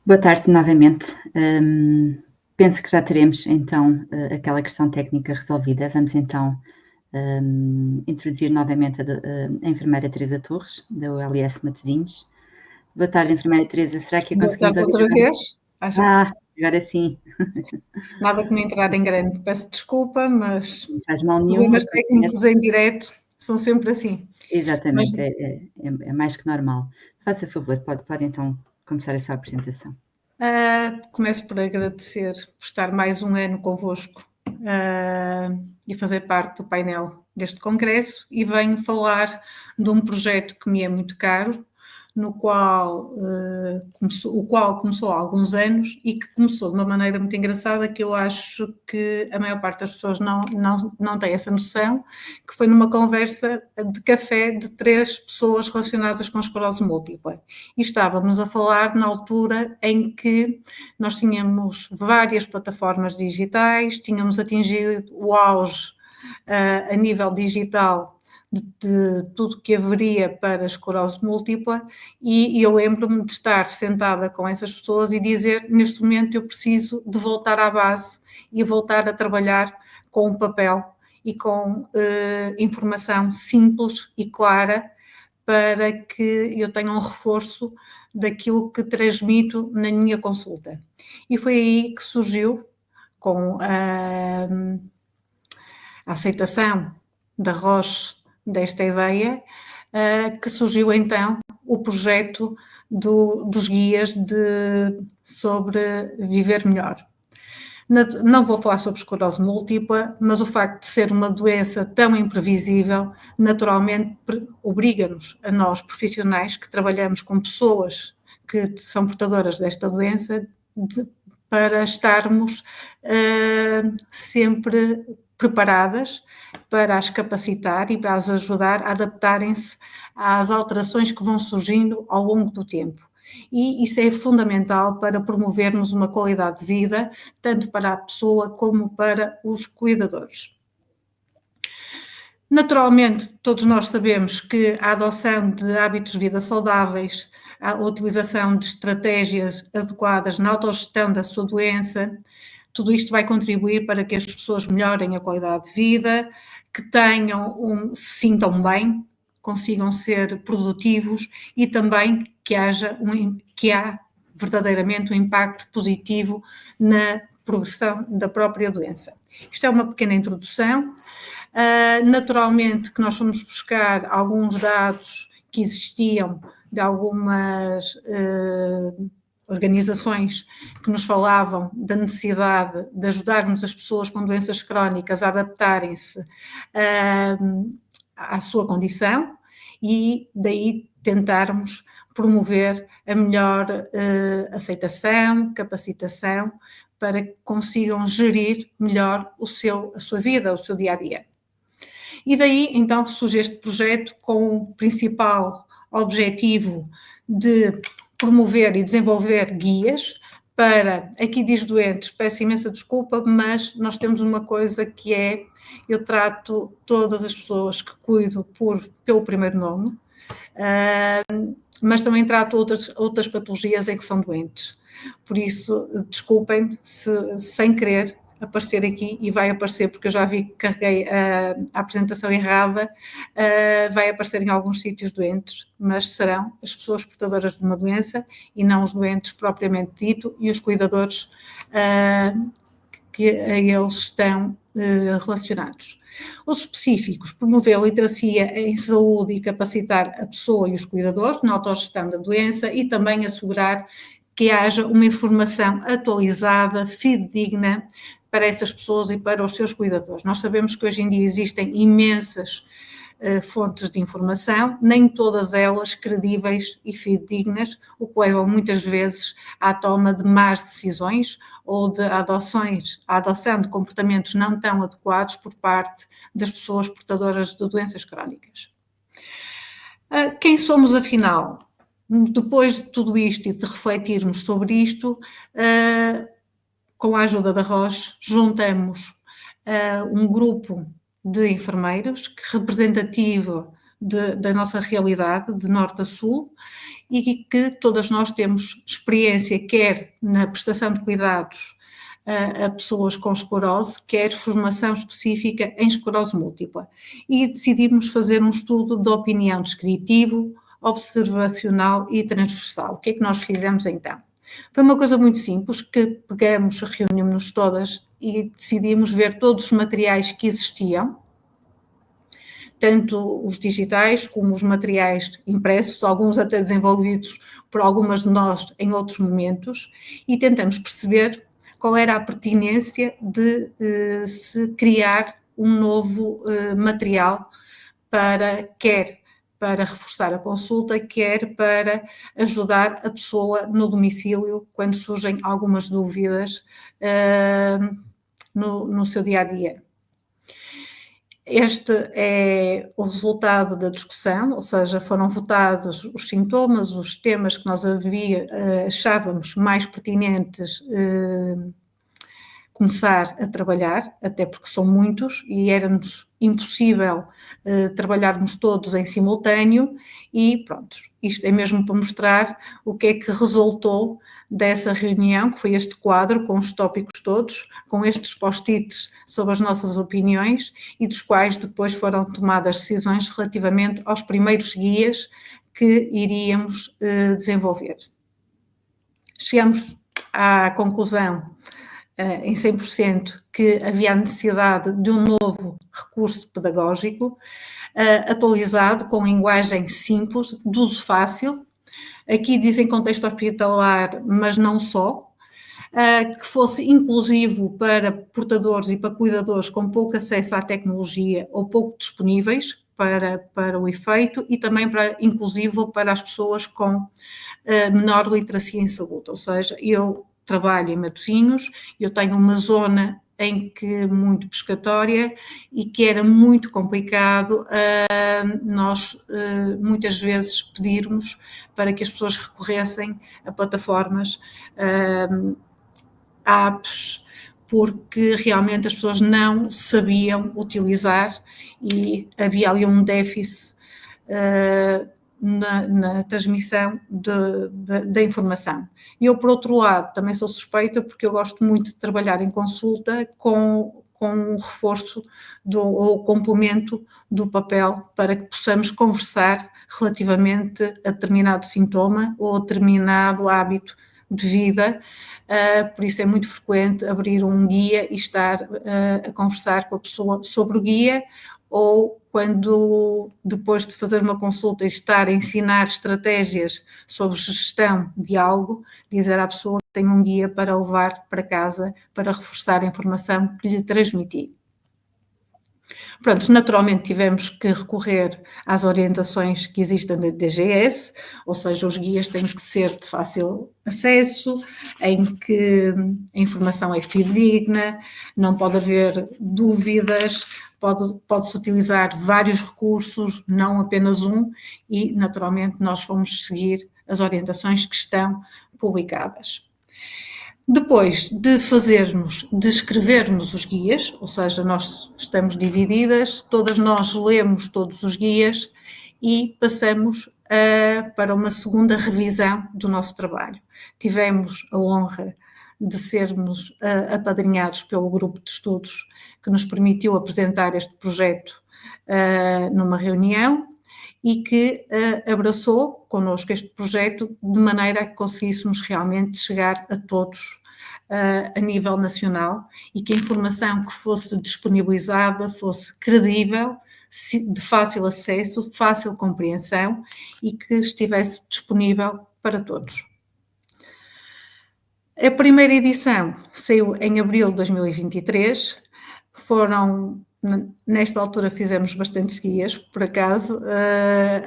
Boa tarde novamente. Penso que já teremos então, aquela questão técnica resolvida. Vamos então, introduzir novamente a enfermeira Teresa Torres, da ULS Matosinhos. Boa tarde, enfermeira Teresa. Será que a Boa conseguimos tarde ouvir outra agora? vez. Acho que Agora sim. nada como entrar em grande. Peço desculpa, mas Não faz mal nenhum, problemas acontece. técnicos em direto são sempre assim. Mas Exatamente, é mais que normal. Faça favor, pode então começar a sua apresentação. começo por agradecer por estar mais um ano convosco e fazer parte do painel deste congresso, e venho falar de um projeto que me é muito caro, no qual, o qual começou há alguns anos e que começou de uma maneira muito engraçada, que eu acho que a maior parte das pessoas não tem essa noção, que foi numa conversa de café de 3 pessoas relacionadas com esclerose múltipla. E estávamos a falar na altura em que nós tínhamos várias plataformas digitais, tínhamos atingido o auge a nível digital de tudo que haveria para a esclerose múltipla, e eu lembro-me de estar sentada com essas pessoas e dizer: neste momento eu preciso de voltar à base e voltar a trabalhar com o papel e com informação simples e clara, para que eu tenha um reforço daquilo que transmito na minha consulta. E foi aí que surgiu, com a aceitação da Roche desta ideia, que surgiu então o projeto dos guias sobre viver melhor. Não vou falar sobre esclerose múltipla, mas o facto de ser uma doença tão imprevisível, naturalmente obriga-nos, a nós profissionais que trabalhamos com pessoas que são portadoras desta doença, para estarmos sempre preparadas para as capacitar e para as ajudar a adaptarem-se às alterações que vão surgindo ao longo do tempo. E isso é fundamental para promovermos uma qualidade de vida, tanto para a pessoa como para os cuidadores. Naturalmente, todos nós sabemos que a adoção de hábitos de vida saudáveis, a utilização de estratégias adequadas na autogestão da sua doença, tudo isto vai contribuir para que as pessoas melhorem a qualidade de vida, que se sintam bem, consigam ser produtivos, e também que há verdadeiramente um impacto positivo na progressão da própria doença. Isto é uma pequena introdução. Naturalmente que nós fomos buscar alguns dados que existiam de algumas organizações que nos falavam da necessidade de ajudarmos as pessoas com doenças crónicas a adaptarem-se à sua condição, e daí tentarmos promover a melhor aceitação, capacitação, para que consigam gerir melhor a sua vida, o seu dia-a-dia. E daí, então, surge este projeto com o principal objetivo de promover e desenvolver guias para, aqui diz doentes, peço imensa desculpa, mas nós temos uma coisa que é: eu trato todas as pessoas que cuido pelo primeiro nome, mas também trato outras patologias em que são doentes. Por isso, desculpem se, sem querer, aparecer aqui, e vai aparecer, porque eu já vi que carreguei a apresentação errada, vai aparecer em alguns sítios doentes, mas serão as pessoas portadoras de uma doença e não os doentes propriamente dito, e os cuidadores que a eles estão relacionados. Os específicos: promover a literacia em saúde e capacitar a pessoa e os cuidadores na autogestão da doença, e também assegurar que haja uma informação atualizada, fidedigna, para essas pessoas e para os seus cuidadores. Nós sabemos que hoje em dia existem imensas fontes de informação, nem todas elas credíveis e fidedignas, o que leva muitas vezes à toma de más decisões ou de adoção de comportamentos não tão adequados por parte das pessoas portadoras de doenças crónicas. Quem somos, afinal? Depois de tudo isto e de refletirmos sobre isto, com a ajuda da Roche, juntamos um grupo de enfermeiros representativo da nossa realidade, de norte a sul, e que todas nós temos experiência, quer na prestação de cuidados a pessoas com esclerose, quer formação específica em esclerose múltipla. E decidimos fazer um estudo de opinião descritivo, observacional e transversal. O que é que nós fizemos então? Foi uma coisa muito simples, que pegamos, reunimos-nos todas e decidimos ver todos os materiais que existiam, tanto os digitais como os materiais impressos, alguns até desenvolvidos por algumas de nós em outros momentos, e tentamos perceber qual era a pertinência de se criar um novo material quer para reforçar a consulta, quer para ajudar a pessoa no domicílio quando surgem algumas dúvidas no seu dia-a-dia. Este é o resultado da discussão, ou seja, foram votados os sintomas, os temas que nós achávamos mais pertinentes começar a trabalhar, até porque são muitos e era-nos impossível trabalharmos todos em simultâneo e pronto, isto é mesmo para mostrar o que é que resultou dessa reunião, que foi este quadro com os tópicos todos, com estes post-its sobre as nossas opiniões e dos quais depois foram tomadas decisões relativamente aos primeiros guias que iríamos desenvolver. Chegamos à conclusão em 100% que havia a necessidade de um novo recurso pedagógico atualizado, com linguagem simples, de uso fácil. Aqui dizem contexto hospitalar, mas não só, que fosse inclusivo para portadores e para cuidadores com pouco acesso à tecnologia ou pouco disponíveis para o efeito, e também inclusivo para as pessoas com menor literacia em saúde. Ou seja, eu trabalho em Matosinhos, eu tenho uma zona em que muito pescatória e que era muito complicado nós muitas vezes pedirmos para que as pessoas recorressem a plataformas, apps, porque realmente as pessoas não sabiam utilizar e havia ali um déficit na transmissão da informação. E eu, por outro lado, também sou suspeita porque eu gosto muito de trabalhar em consulta com o reforço ou complemento do papel para que possamos conversar relativamente a determinado sintoma ou a determinado hábito de vida. Por isso é muito frequente abrir um guia e estar a conversar com a pessoa sobre o guia, ou quando, depois de fazer uma consulta e estar a ensinar estratégias sobre gestão de algo, dizer à pessoa que tem um guia para levar para casa, para reforçar a informação que lhe transmiti. Pronto, naturalmente tivemos que recorrer às orientações que existem da DGS, ou seja, os guias têm que ser de fácil acesso, em que a informação é fidedigna, não pode haver dúvidas, pode-se utilizar vários recursos, não apenas um, e naturalmente nós vamos seguir as orientações que estão publicadas. Depois de escrevermos os guias, ou seja, nós estamos divididas, todas nós lemos todos os guias e passamos para uma segunda revisão do nosso trabalho. Tivemos a honra de sermos apadrinhados pelo grupo de estudos que nos permitiu apresentar este projeto numa reunião e que abraçou connosco este projeto de maneira a que conseguíssemos realmente chegar a todos a nível nacional e que a informação que fosse disponibilizada fosse credível, de fácil acesso, fácil compreensão e que estivesse disponível para todos. A primeira edição saiu em abril de 2023, nesta altura fizemos bastantes guias, por acaso,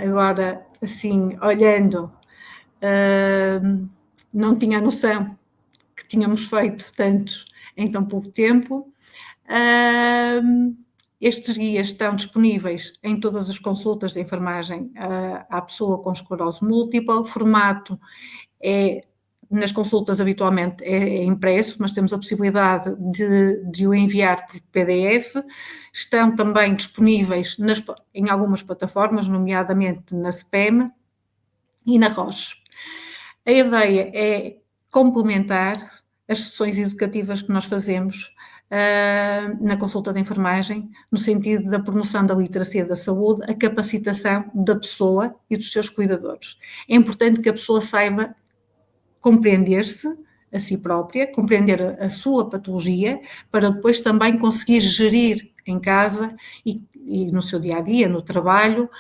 agora assim, olhando, não tinha a noção que tínhamos feito tantos em tão pouco tempo. Estes guias estão disponíveis em todas as consultas de enfermagem à pessoa com esclerose múltipla. O formato é nas consultas habitualmente é impresso, mas temos a possibilidade de o enviar por PDF. Estão também disponíveis em algumas plataformas, nomeadamente na SPEM e na Roche. A ideia é complementar as sessões educativas que nós fazemos na consulta de enfermagem, no sentido da promoção da literacia da saúde, a capacitação da pessoa e dos seus cuidadores. É importante que a pessoa saiba compreender-se a si própria, compreender a sua patologia, para depois também conseguir gerir em casa e no seu dia-a-dia, no trabalho,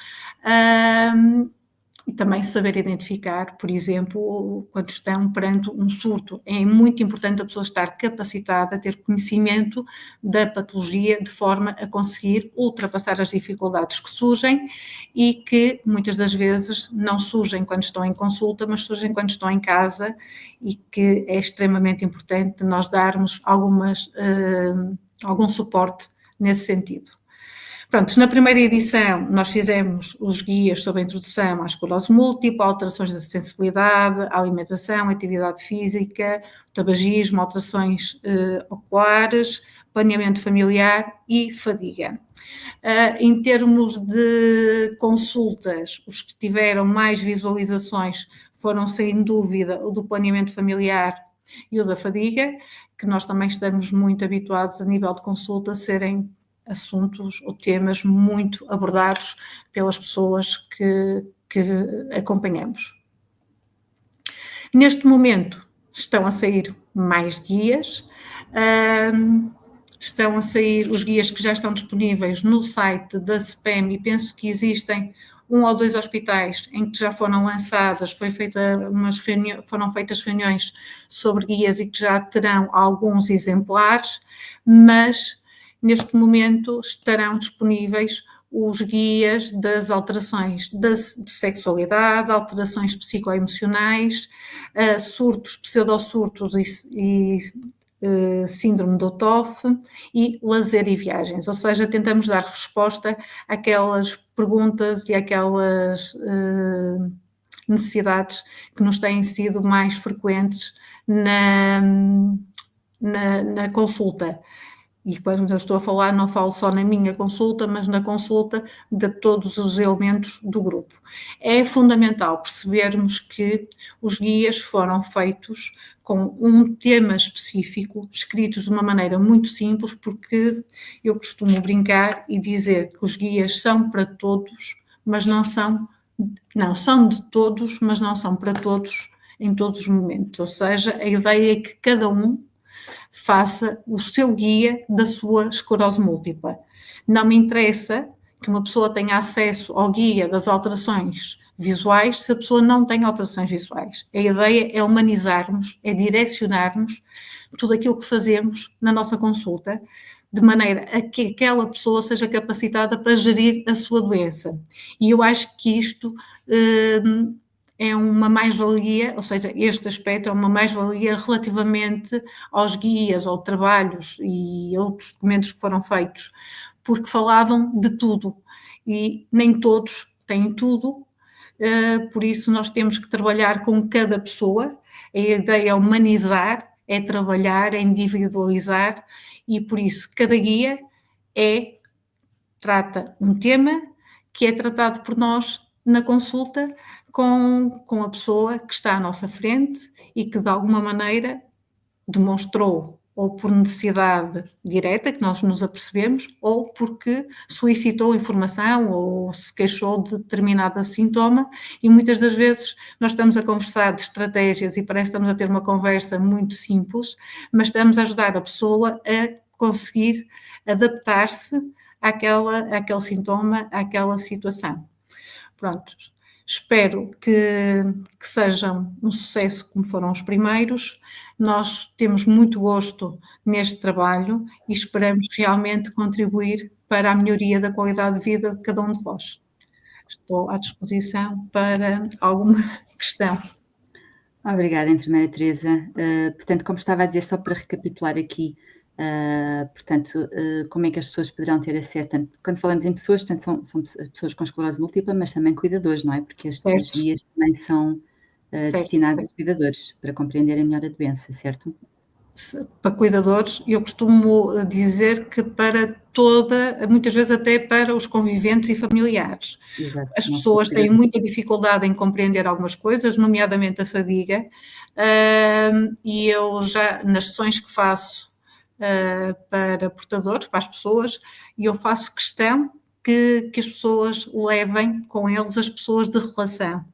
e também saber identificar, por exemplo, quando estão perante um surto. É muito importante a pessoa estar capacitada, ter conhecimento da patologia, de forma a conseguir ultrapassar as dificuldades que surgem e que muitas das vezes não surgem quando estão em consulta, mas surgem quando estão em casa, e que é extremamente importante nós darmos algum suporte nesse sentido. Pronto, na primeira edição nós fizemos os guias sobre a introdução à esclerose múltipla, alterações da sensibilidade, alimentação, atividade física, tabagismo, alterações oculares, planeamento familiar e fadiga. Em termos de consultas, os que tiveram mais visualizações foram, sem dúvida, o do planeamento familiar e o da fadiga, que nós também estamos muito habituados a nível de consulta a serem assuntos ou temas muito abordados pelas pessoas que acompanhamos. Neste momento estão a sair mais guias, estão a sair os guias que já estão disponíveis no site da SPEM, e penso que existem 1 ou 2 hospitais em que já foram lançadas, foram feitas reuniões sobre guias e que já terão alguns exemplares, mas neste momento estarão disponíveis os guias das alterações de sexualidade, alterações psicoemocionais, surtos, pseudosurtos e síndrome do TOF e lazer e viagens, ou seja, tentamos dar resposta àquelas perguntas e àquelas necessidades que nos têm sido mais frequentes na consulta. E quando eu estou a falar, não falo só na minha consulta, mas na consulta de todos os elementos do grupo. É fundamental percebermos que os guias foram feitos com um tema específico, escritos de uma maneira muito simples, porque eu costumo brincar e dizer que os guias são para todos, mas são de todos, mas não são para todos em todos os momentos. Ou seja, a ideia é que cada um faça o seu guia da sua esclerose múltipla. Não me interessa que uma pessoa tenha acesso ao guia das alterações visuais se a pessoa não tem alterações visuais. A ideia é humanizarmos, é direcionarmos tudo aquilo que fazemos na nossa consulta, de maneira a que aquela pessoa seja capacitada para gerir a sua doença. E eu acho que isto é uma mais-valia, ou seja, este aspecto é uma mais-valia relativamente aos guias ou trabalhos e outros documentos que foram feitos, porque falavam de tudo e nem todos têm tudo, por isso nós temos que trabalhar com cada pessoa. A ideia é humanizar, é trabalhar, é individualizar, e por isso cada guia trata um tema que é tratado por nós na consulta com a pessoa que está à nossa frente e que de alguma maneira demonstrou, ou por necessidade direta, que nós nos apercebemos, ou porque solicitou informação ou se queixou de determinado sintoma, e muitas das vezes nós estamos a conversar de estratégias e parece que estamos a ter uma conversa muito simples, mas estamos a ajudar a pessoa a conseguir adaptar-se àquele sintoma, àquela situação. Pronto. Espero que sejam um sucesso como foram os primeiros. Nós temos muito gosto neste trabalho e esperamos realmente contribuir para a melhoria da qualidade de vida de cada um de vós. Estou à disposição para alguma questão. Obrigada, enfermeira Teresa. Portanto, como estava a dizer, só para recapitular aqui, como é que as pessoas poderão ter acesso? Quando falamos em pessoas, portanto, são pessoas com esclerose múltipla, mas também cuidadores, não é? Porque estes guias também são Certo. destinado a cuidadores, para compreenderem melhor a doença, certo? Para cuidadores, eu costumo dizer que muitas vezes até para os conviventes e familiares. Exato, As não só pessoas têm cuidadores. muita dificuldade em compreender algumas coisas, nomeadamente a fadiga, e eu já, nas sessões que faço para portadores, para as pessoas, eu faço questão que as pessoas levem com eles as pessoas de relação,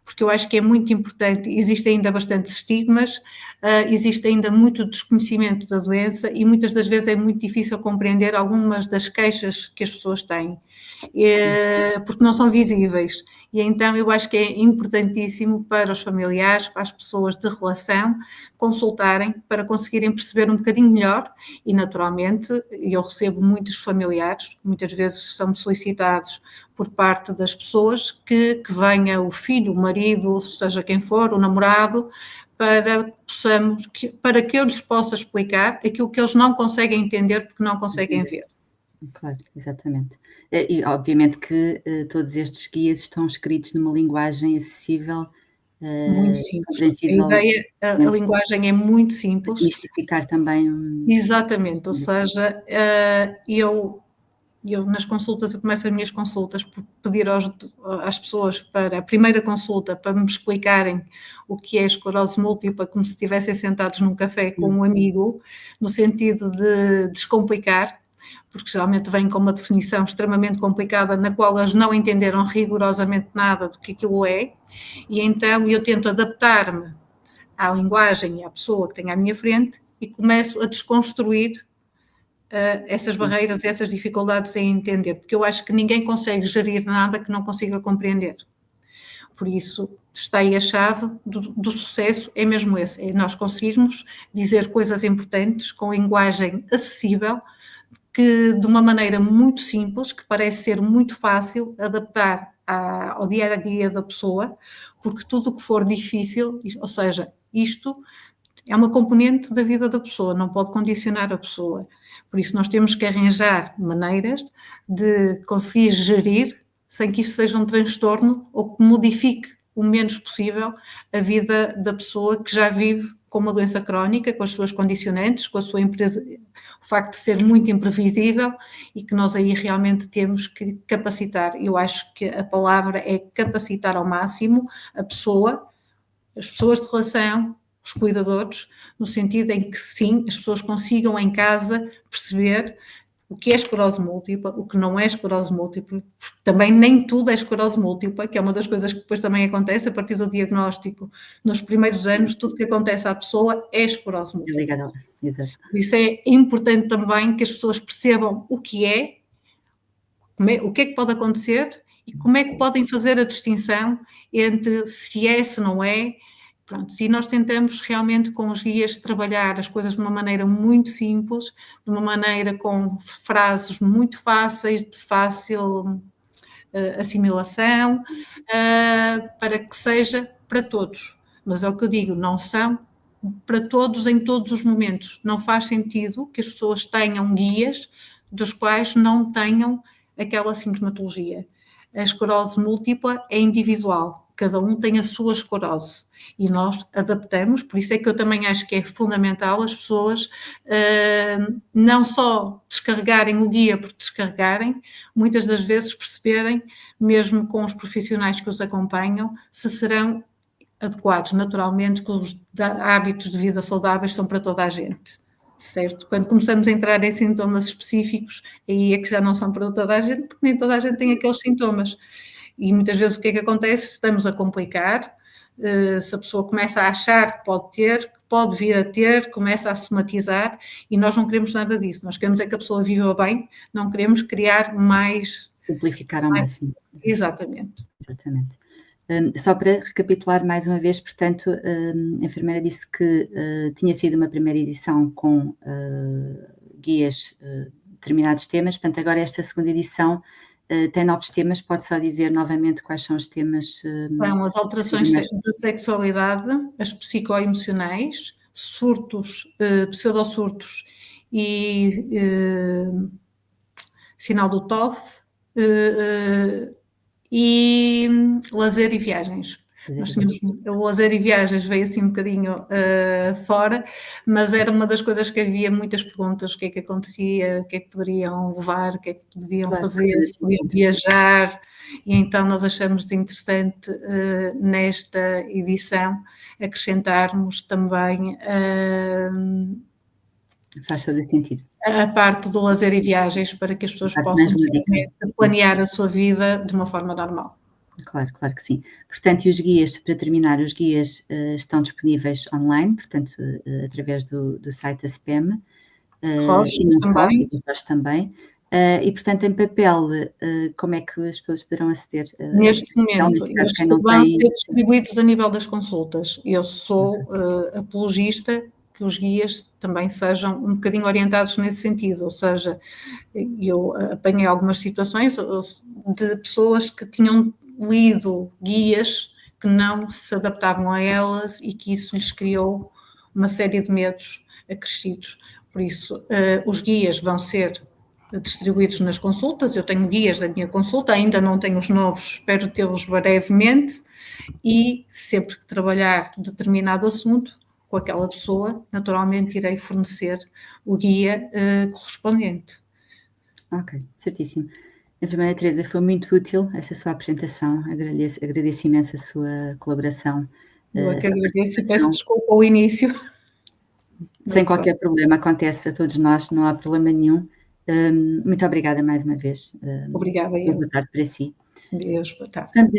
porque eu acho que é muito importante. Existem ainda bastantes estigmas, existe ainda muito desconhecimento da doença e muitas das vezes é muito difícil compreender algumas das queixas que as pessoas têm, porque não são visíveis. E então eu acho que é importantíssimo para os familiares, para as pessoas de relação, consultarem para conseguirem perceber um bocadinho melhor e, naturalmente, eu recebo muitos familiares, muitas vezes são solicitados por parte das pessoas que venha o filho, o marido, seja quem for, o namorado, para que eu lhes possa explicar aquilo que eles não conseguem entender porque não conseguem ver. Claro, exatamente. E obviamente que todos estes guias estão escritos numa linguagem acessível, Muito simples. compreensível, A né, linguagem é muito simples. desmistificar também Exatamente, ou seja, eu nas consultas, eu começo as minhas consultas por pedir às pessoas para a primeira consulta para me explicarem o que é esclerose múltipla, como se estivessem sentados num café com um amigo, no sentido de descomplicar, porque geralmente vêm com uma definição extremamente complicada na qual eles não entenderam rigorosamente nada do que aquilo é, e então eu tento adaptar-me à linguagem e à pessoa que tenho à minha frente e começo a desconstruir essas barreiras, essas dificuldades em entender, porque eu acho que ninguém consegue gerir nada que não consiga compreender. Por isso, está aí a chave do sucesso, é mesmo esse, é nós conseguirmos dizer coisas importantes com linguagem acessível, que de uma maneira muito simples, que parece ser muito fácil adaptar ao dia a dia da pessoa, porque tudo o que for difícil, ou seja, isto é uma componente da vida da pessoa, não pode condicionar a pessoa. Por isso, nós temos que arranjar maneiras de conseguir gerir sem que isso seja um transtorno ou que modifique o menos possível a vida da pessoa que já vive com uma doença crónica, com as suas condicionantes, com a sua o facto de ser muito imprevisível e que nós aí realmente temos que capacitar. Eu acho que a palavra é capacitar ao máximo a pessoa, as pessoas de relação, os cuidadores, no sentido em que sim, as pessoas consigam em casa perceber o que é esclerose múltipla, o que não é esclerose múltipla, porque também nem tudo é esclerose múltipla, que é uma das coisas que depois também acontece a partir do diagnóstico. Nos primeiros anos, tudo que acontece à pessoa é esclerose múltipla. ligada. Exato. Por isso é importante também que as pessoas percebam o que é, o que é que pode acontecer e como é que podem fazer a distinção entre se é, se não é. Pronto, e nós tentamos realmente com os guias trabalhar as coisas de uma maneira muito simples, de uma maneira com frases muito fáceis, de fácil assimilação, para que seja para todos. Mas é o que eu digo, não são para todos em todos os momentos. Não faz sentido que as pessoas tenham guias dos quais não tenham aquela sintomatologia. A esclerose múltipla é individual, cada um tem a sua esclerose e nós adaptamos, por isso é que eu também acho que é fundamental as pessoas não só descarregarem o guia por descarregarem, muitas das vezes perceberem, mesmo com os profissionais que os acompanham, se serão adequados. Naturalmente que os hábitos de vida saudáveis são para toda a gente, certo? Quando começamos a entrar em sintomas específicos, aí é que já não são para toda a gente, porque nem toda a gente tem aqueles sintomas. E muitas vezes o que é que acontece? Estamos a complicar, se a pessoa começa a achar que pode ter, que pode vir a ter, começa a somatizar, e nós não queremos nada disso. Nós queremos é que a pessoa viva bem, não queremos criar mais... Simplificar ao máximo. Exatamente. Exatamente. Só para recapitular mais uma vez, portanto, a enfermeira disse que tinha sido uma primeira edição com guias determinados temas, portanto agora esta segunda edição tem novos temas, pode só dizer novamente quais são os temas? São as alterações da sexualidade, as psicoemocionais, surtos, pseudosurtos e sinal do TOF, e lazer e viagens. Nós tínhamos o lazer e viagens, veio assim um bocadinho fora, mas era uma das coisas que havia muitas perguntas, o que é que acontecia, o que é que poderiam levar, o que é que deviam fazer, se podiam viajar, e então nós achamos interessante nesta edição acrescentarmos também faz todo o sentido. A parte do lazer e viagens para que as pessoas possam planear a sua vida de uma forma normal. Claro, claro que sim. Portanto, e os guias, para terminar, os guias estão disponíveis online, portanto, através do site da SPEM, e não só, e do Roche também. E, portanto, em papel, como é que as pessoas poderão aceder? Neste momento, eles vão ser distribuídos a nível das consultas. Eu sou apologista que os guias também sejam um bocadinho orientados nesse sentido, ou seja, eu apanhei algumas situações de pessoas que tinham lido guias que não se adaptavam a elas e que isso lhes criou uma série de medos acrescidos. Por isso, os guias vão ser distribuídos nas consultas. Eu tenho guias da minha consulta, ainda não tenho os novos, espero tê-los brevemente, e sempre que trabalhar determinado assunto com aquela pessoa, naturalmente irei fornecer o guia correspondente. Ok, certíssimo. Enfermeira Teresa, foi muito útil esta sua apresentação, agradeço imenso a sua colaboração. Eu é que agradeço e peço desculpa ao início. Sem qualquer problema, acontece a todos nós, não há problema nenhum. Muito obrigada mais uma vez. Obrigada. Boa tarde para si. Deus, boa tarde.